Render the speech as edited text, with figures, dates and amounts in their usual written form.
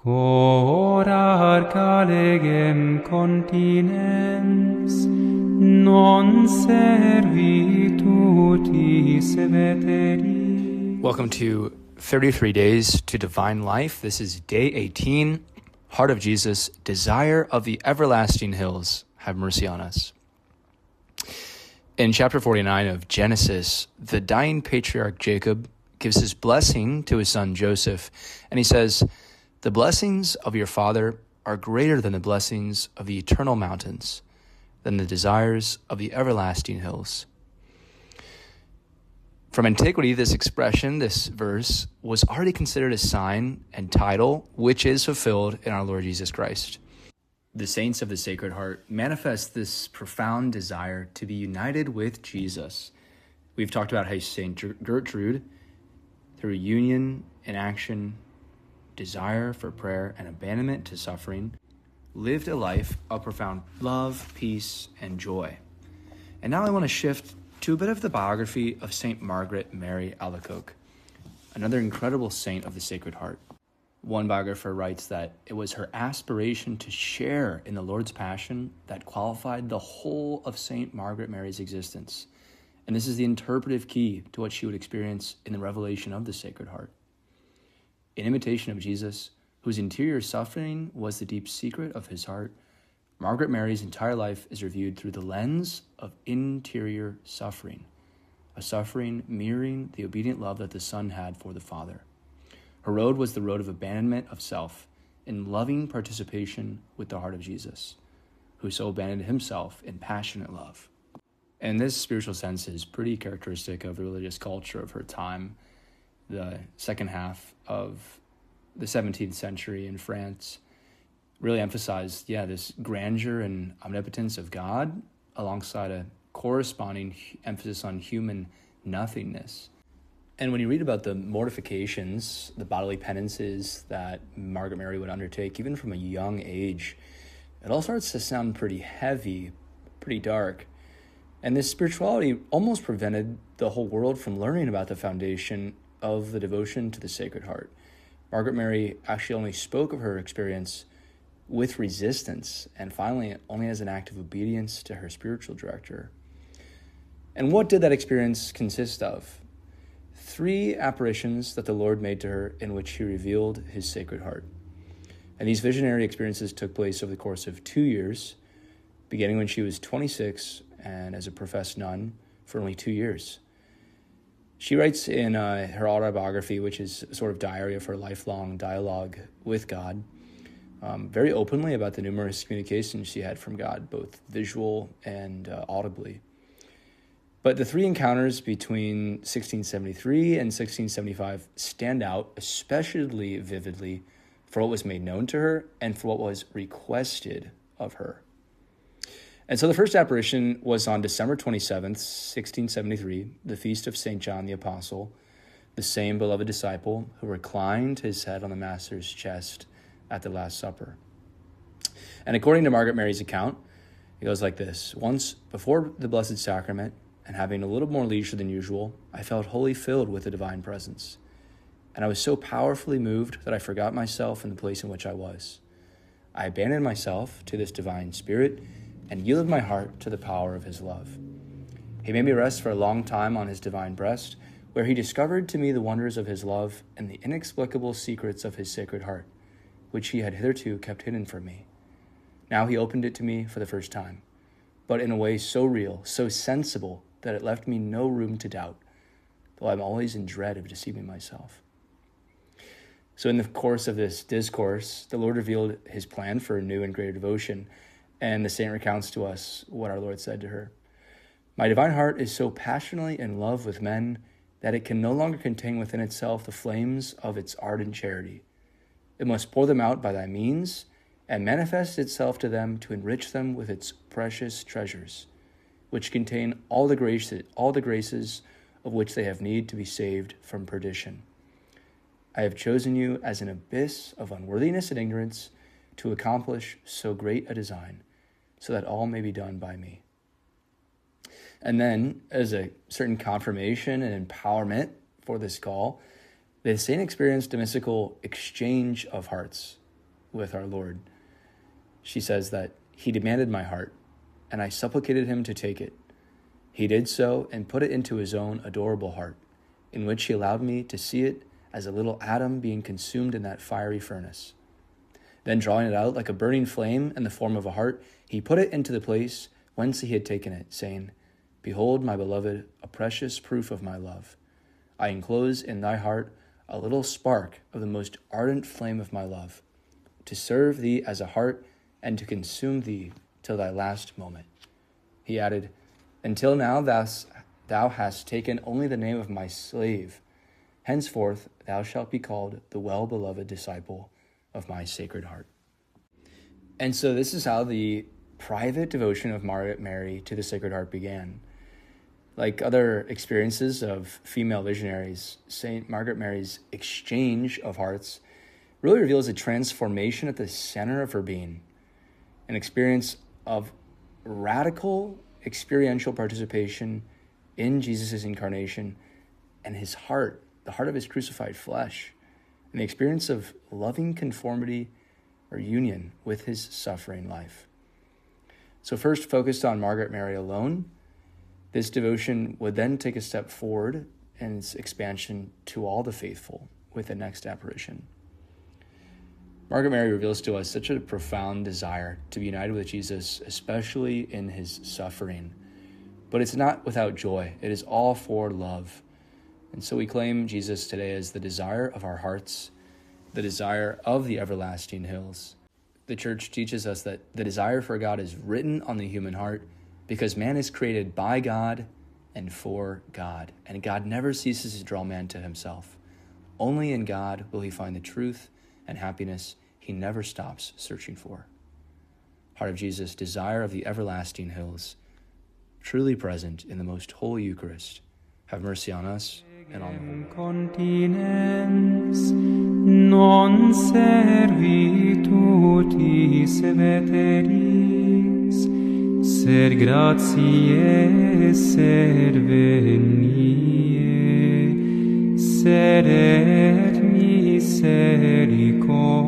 Corar calegem continens, non servitutis veteri. Welcome to 33 Days to Divine Life. This is day 18, Heart of Jesus, Desire of the Everlasting Hills, have mercy on us. In chapter 49 of Genesis, the dying patriarch Jacob gives his blessing to his son Joseph, and he says, "The blessings of your father are greater than the blessings of the eternal mountains, than the desires of the everlasting hills." From antiquity, this expression, this verse, was already considered a sign and title which is fulfilled in our Lord Jesus Christ. The saints of the Sacred Heart manifest this profound desire to be united with Jesus. We've talked about how Saint Gertrude, through union and action, desire for prayer, and abandonment to suffering, lived a life of profound love, peace, and joy. And now I want to shift to a bit of the biography of St. Margaret Mary Alacoque, another incredible saint of the Sacred Heart. One biographer writes that it was her aspiration to share in the Lord's Passion that qualified the whole of St. Margaret Mary's existence. And this is the interpretive key to what she would experience in the revelation of the Sacred Heart. In imitation of Jesus, whose interior suffering was the deep secret of his heart, Margaret Mary's entire life is reviewed through the lens of interior suffering, a suffering mirroring the obedient love that the Son had for the Father. Her road was the road of abandonment of self in loving participation with the heart of Jesus, who so abandoned himself in passionate love. And this spiritual sense is pretty characteristic of the religious culture of her time, the second half of the 17th century in France. Really emphasized, this grandeur and omnipotence of God alongside a corresponding emphasis on human nothingness. And when you read about the mortifications, the bodily penances that Margaret Mary would undertake, even from a young age, it all starts to sound pretty heavy, pretty dark. And this spirituality almost prevented the whole world from learning about the foundation of the devotion to the Sacred Heart. Margaret Mary actually only spoke of her experience with resistance, and finally only as an act of obedience to her spiritual director. And what did that experience consist of? 3 apparitions that the Lord made to her in which he revealed his Sacred Heart. And these visionary experiences took place over the course of 2 years, beginning when she was 26 and as a professed nun for only 2 years. She writes in her autobiography, which is a sort of diary of her lifelong dialogue with God, very openly about the numerous communications she had from God, both visual and audibly. But the 3 encounters between 1673 and 1675 stand out especially vividly for what was made known to her and for what was requested of her. And so the first apparition was on December 27th, 1673, the feast of St. John the Apostle, the same beloved disciple who reclined his head on the Master's chest at the Last Supper. And according to Margaret Mary's account, it goes like this: "Once, before the Blessed Sacrament, and having a little more leisure than usual, I felt wholly filled with the divine presence. And I was so powerfully moved that I forgot myself in the place in which I was. I abandoned myself to this divine spirit and yielded my heart to the power of his love. He made me rest for a long time on his divine breast, where he discovered to me the wonders of his love and the inexplicable secrets of his Sacred Heart, which he had hitherto kept hidden from me. Now he opened it to me for the first time, but in a way so real, so sensible, that it left me no room to doubt, though I'm always in dread of deceiving myself." So in the course of this discourse, the Lord revealed his plan for a new and greater devotion, and the saint recounts to us what our Lord said to her. "My divine heart is so passionately in love with men that it can no longer contain within itself the flames of its ardent charity. It must pour them out by thy means and manifest itself to them to enrich them with its precious treasures, which contain all the graces of which they have need to be saved from perdition. I have chosen you as an abyss of unworthiness and ignorance to accomplish so great a design, so that all may be done by me." And then, as a certain confirmation and empowerment for this call, the saint experienced a mystical exchange of hearts, with our Lord. She says that he demanded my heart, and I supplicated him to take it. He did so and put it into his own adorable heart, in which he allowed me to see it as a little atom being consumed in that fiery furnace. Then drawing it out like a burning flame in the form of a heart, he put it into the place whence he had taken it, saying, Behold, my beloved, a precious proof of my love. I enclose in thy heart a little spark of the most ardent flame of my love, to serve thee as a heart and to consume thee till thy last moment. He added, Until now thou hast taken only the name of my slave. Henceforth thou shalt be called the well-beloved disciple of my Sacred Heart. And so this is how the private devotion of Margaret Mary to the Sacred Heart began. Like other experiences of female visionaries, St. Margaret Mary's exchange of hearts really reveals a transformation at the center of her being, an experience of radical experiential participation in Jesus' incarnation and his heart, the heart of his crucified flesh, and the experience of loving conformity or union with his suffering life. So first focused on Margaret Mary alone, this devotion would then take a step forward in its expansion to all the faithful with the next apparition. Margaret Mary reveals to us such a profound desire to be united with Jesus, especially in his suffering. But it's not without joy. It is all for love. And so we claim Jesus today as the desire of our hearts, the desire of the everlasting hills. The Church teaches us that the desire for God is written on the human heart because man is created by God and for God. And God never ceases to draw man to himself. Only in God will he find the truth and happiness he never stops searching for. Heart of Jesus, desire of the everlasting hills, truly present in the most holy Eucharist, have mercy on us and on the whole world. Continens non servitutis veteris, ser gratiae, ser veniae, ser et misericordiae,